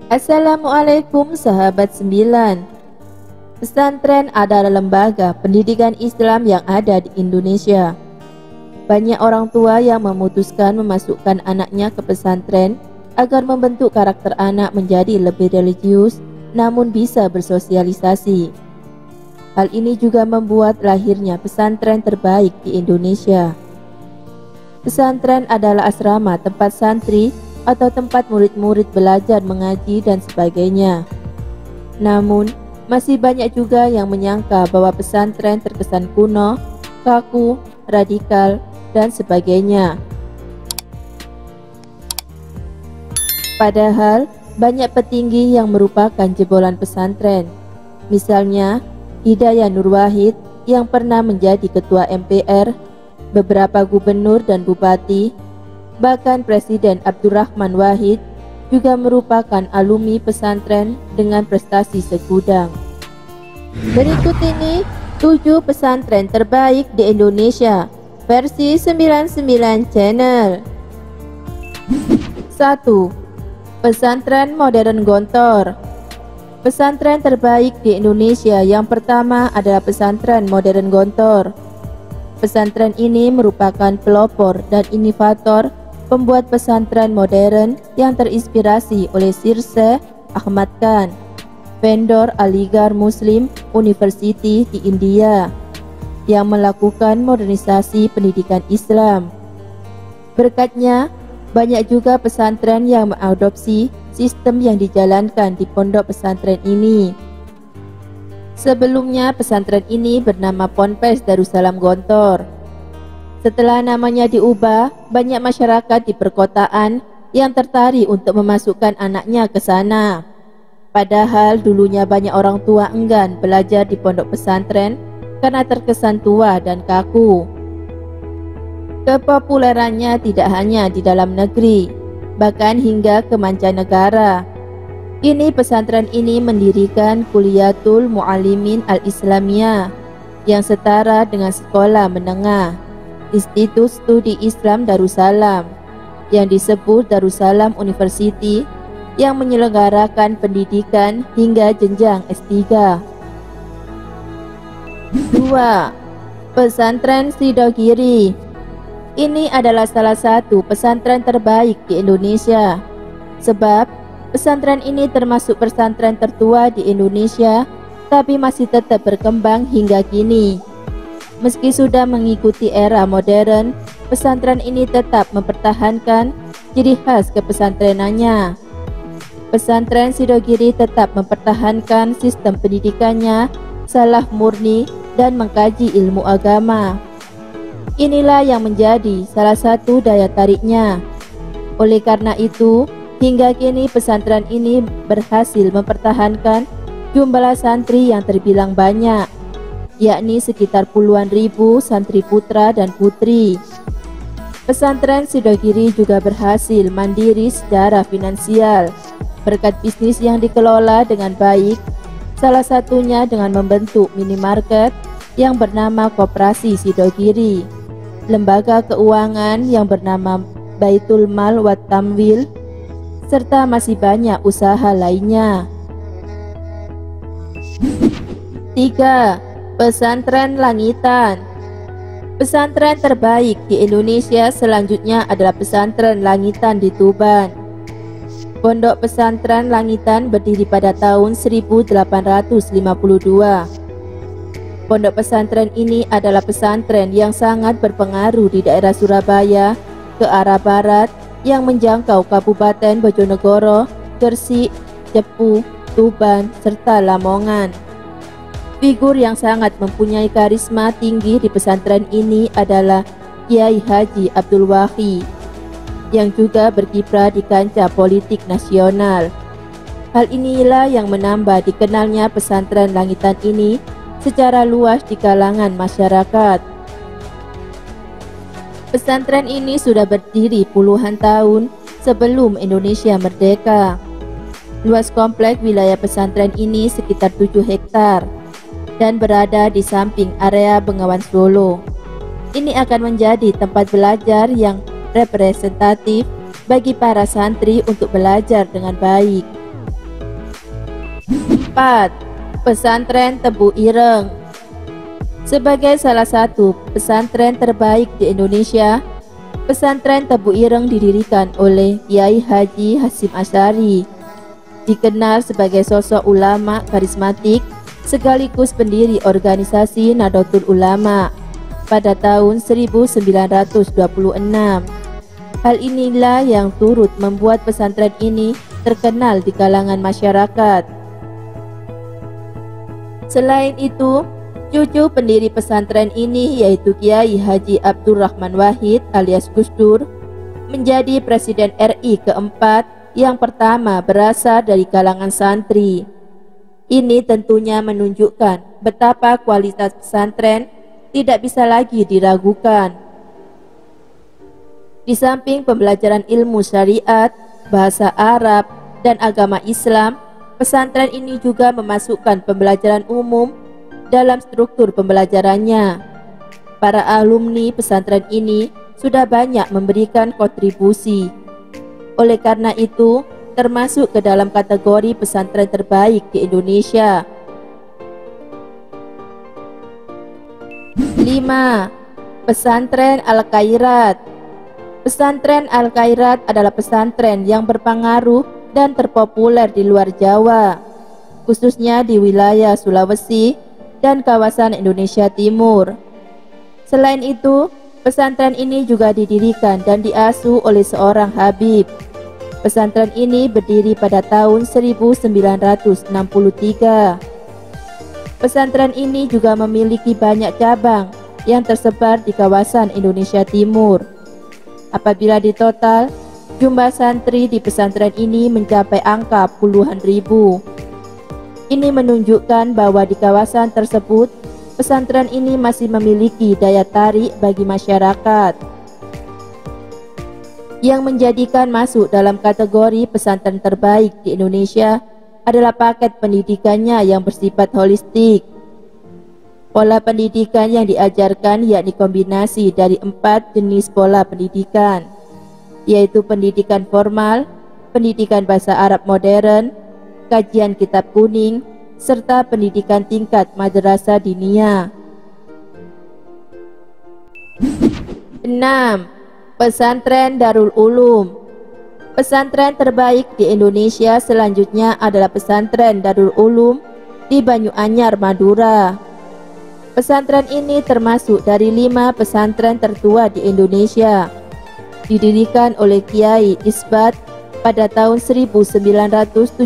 Assalamualaikum sahabat sembilan. Pesantren adalah lembaga pendidikan Islam yang ada di Indonesia. Banyak orang tua yang memutuskan memasukkan anaknya ke pesantren agar membentuk karakter anak menjadi lebih religius namun bisa bersosialisasi. Hal ini juga membuat lahirnya pesantren terbaik di Indonesia. Pesantren adalah asrama tempat santri atau tempat murid-murid belajar mengaji dan sebagainya. Namun, masih banyak juga yang menyangka bahwa pesantren terkesan kuno, kaku, radikal, dan sebagainya. Padahal, banyak petinggi yang merupakan jebolan pesantren. Misalnya, Hidayah Nur Wahid yang pernah menjadi ketua MPR, beberapa gubernur dan bupati, bahkan Presiden Abdurrahman Wahid juga merupakan alumni pesantren dengan prestasi segudang. Berikut ini 7 pesantren terbaik di Indonesia versi 99 Channel. 1. Pesantren Modern Gontor. Pesantren terbaik di Indonesia yang pertama adalah Pesantren Modern Gontor. Pesantren ini merupakan pelopor dan inovator pembuat pesantren modern yang terinspirasi oleh Sir Syekh Ahmad Khan, vendor Aligarh Muslim University di India, yang melakukan modernisasi pendidikan Islam. Berkatnya, banyak juga pesantren yang mengadopsi sistem yang dijalankan di pondok pesantren ini. Sebelumnya pesantren ini bernama Ponpes Darussalam Gontor. Setelah namanya diubah, banyak masyarakat di perkotaan yang tertarik untuk memasukkan anaknya ke sana. Padahal dulunya banyak orang tua enggan belajar di pondok pesantren karena terkesan tua dan kaku. Kepopulerannya tidak hanya di dalam negeri, bahkan hingga ke mancanegara. Kini pesantren ini mendirikan Kuliyatul Muallimin Al-Islamiyah yang setara dengan sekolah menengah Institut Studi Islam Darussalam yang disebut Darussalam University yang menyelenggarakan pendidikan hingga jenjang S3. 2. Pesantren Sidogiri. Ini adalah salah satu pesantren terbaik di Indonesia, sebab pesantren ini termasuk pesantren tertua di Indonesia tapi masih tetap berkembang hingga kini. Meski sudah mengikuti era modern, pesantren ini tetap mempertahankan ciri khas kepesantrenannya. Pesantren Sidogiri tetap mempertahankan sistem pendidikannya salaf murni dan mengkaji ilmu agama. Inilah yang menjadi salah satu daya tariknya. Oleh karena itu, hingga kini pesantren ini berhasil mempertahankan jumlah santri yang terbilang banyak, yakni sekitar puluhan ribu santri putra dan putri. Pesantren Sidogiri juga berhasil mandiri secara finansial berkat bisnis yang dikelola dengan baik, salah satunya dengan membentuk minimarket yang bernama Koperasi Sidogiri, lembaga keuangan yang bernama Baitul Mal wat Tamwil, serta masih banyak usaha lainnya. 3. Pesantren Langitan. Pesantren terbaik di Indonesia selanjutnya adalah Pesantren Langitan di Tuban. Pondok Pesantren Langitan berdiri pada tahun 1852. Pondok pesantren ini adalah pesantren yang sangat berpengaruh di daerah Surabaya ke arah barat yang menjangkau Kabupaten Bojonegoro, Gresik, Cepu, Tuban, serta Lamongan. Figur yang sangat mempunyai karisma tinggi di pesantren ini adalah Kiai Haji Abdul Wahid, yang juga berkiprah di kancah politik nasional. Hal inilah yang menambah dikenalnya pesantren Langitan ini secara luas di kalangan masyarakat. Pesantren ini sudah berdiri puluhan tahun sebelum Indonesia merdeka. Luas komplek wilayah pesantren ini sekitar 7 hektar dan berada di samping area Bengawan Solo. Ini akan menjadi tempat belajar yang representatif bagi para santri untuk belajar dengan baik. Keempat, Pesantren Tebu Ireng. Sebagai salah satu pesantren terbaik di Indonesia, Pesantren Tebu Ireng didirikan oleh Kiai Haji Hasyim Asy'ari, dikenal sebagai sosok ulama karismatik sekaligus pendiri organisasi Nahdlatul Ulama pada tahun 1926. Hal inilah yang turut membuat pesantren ini terkenal di kalangan masyarakat. Selain itu, cucu pendiri pesantren ini yaitu Kiai Haji Abdurrahman Wahid alias Gus Dur menjadi Presiden RI keempat yang pertama berasal dari kalangan santri. Ini tentunya menunjukkan betapa kualitas pesantren tidak bisa lagi diragukan. Di samping pembelajaran ilmu syariat, bahasa Arab, dan agama Islam, pesantren ini juga memasukkan pembelajaran umum dalam struktur pembelajarannya. Para alumni pesantren ini sudah banyak memberikan kontribusi. Oleh karena itu, termasuk ke dalam kategori pesantren terbaik di Indonesia. 5. Pesantren Al-Khairat. Pesantren Al-Khairat adalah pesantren yang berpengaruh dan terpopuler di luar Jawa, khususnya di wilayah Sulawesi dan kawasan Indonesia Timur. Selain itu, pesantren ini juga didirikan dan diasuh oleh seorang habib. Pesantren ini berdiri pada tahun 1963. Pesantren ini juga memiliki banyak cabang yang tersebar di kawasan Indonesia Timur. Apabila ditotal, jumlah santri di pesantren ini mencapai angka puluhan ribu. Ini menunjukkan bahwa di kawasan tersebut, pesantren ini masih memiliki daya tarik bagi masyarakat. Yang menjadikan masuk dalam kategori pesantren terbaik di Indonesia adalah paket pendidikannya yang bersifat holistik. Pola pendidikan yang diajarkan yakni kombinasi dari 4 jenis pola pendidikan, yaitu pendidikan formal, pendidikan bahasa Arab modern, kajian kitab kuning, serta pendidikan tingkat madrasah diniyah. 6. Pesantren Darul Ulum. Pesantren terbaik di Indonesia selanjutnya adalah Pesantren Darul Ulum di Banyuanyar, Madura. Pesantren ini termasuk dari 5 pesantren tertua di Indonesia. Didirikan oleh Kiai Isbat pada tahun 1978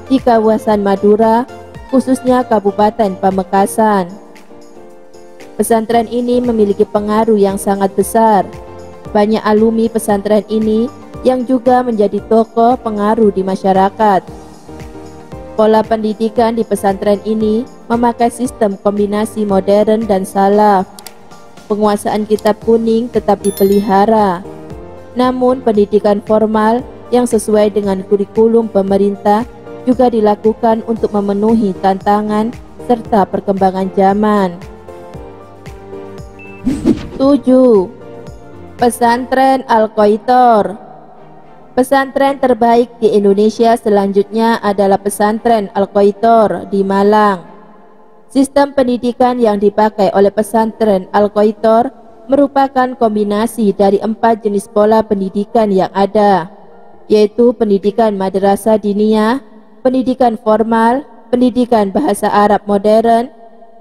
di kawasan Madura, khususnya Kabupaten Pamekasan. Pesantren ini memiliki pengaruh yang sangat besar. Banyak alumni pesantren ini yang juga menjadi tokoh pengaruh di masyarakat. Pola pendidikan di pesantren ini memakai sistem kombinasi modern dan salaf. Penguasaan kitab kuning tetap dipelihara. Namun pendidikan formal yang sesuai dengan kurikulum pemerintah juga dilakukan untuk memenuhi tantangan serta perkembangan zaman. 7. Pesantren Al-Qoitor. Pesantren terbaik di Indonesia selanjutnya adalah Pesantren Al-Qoitor di Malang. Sistem pendidikan yang dipakai oleh Pesantren Al-Qoitor merupakan kombinasi dari 4 jenis pola pendidikan yang ada, yaitu pendidikan madrasah diniyah, pendidikan formal, pendidikan bahasa Arab modern,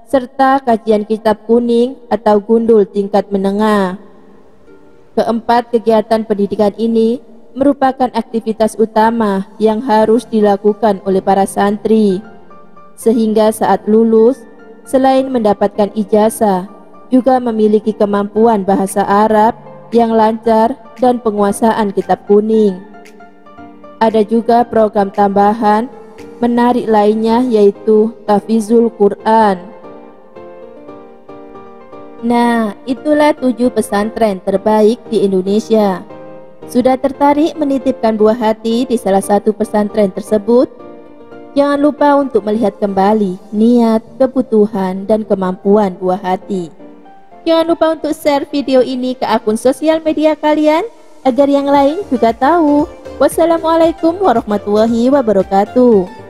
serta kajian kitab kuning atau gundul tingkat menengah. Keempat kegiatan pendidikan ini merupakan aktivitas utama yang harus dilakukan oleh para santri, sehingga saat lulus, selain mendapatkan ijazah, juga memiliki kemampuan bahasa Arab yang lancar dan penguasaan kitab kuning. Ada juga program tambahan menarik lainnya yaitu Tahfizul Quran. Nah, itulah 7 pesantren terbaik di Indonesia. Sudah tertarik menitipkan buah hati di salah satu pesantren tersebut? Jangan lupa untuk melihat kembali niat, kebutuhan, dan kemampuan buah hati. Jangan lupa untuk share video ini ke akun sosial media kalian agar yang lain juga tahu. Wassalamualaikum warahmatullahi wabarakatuh.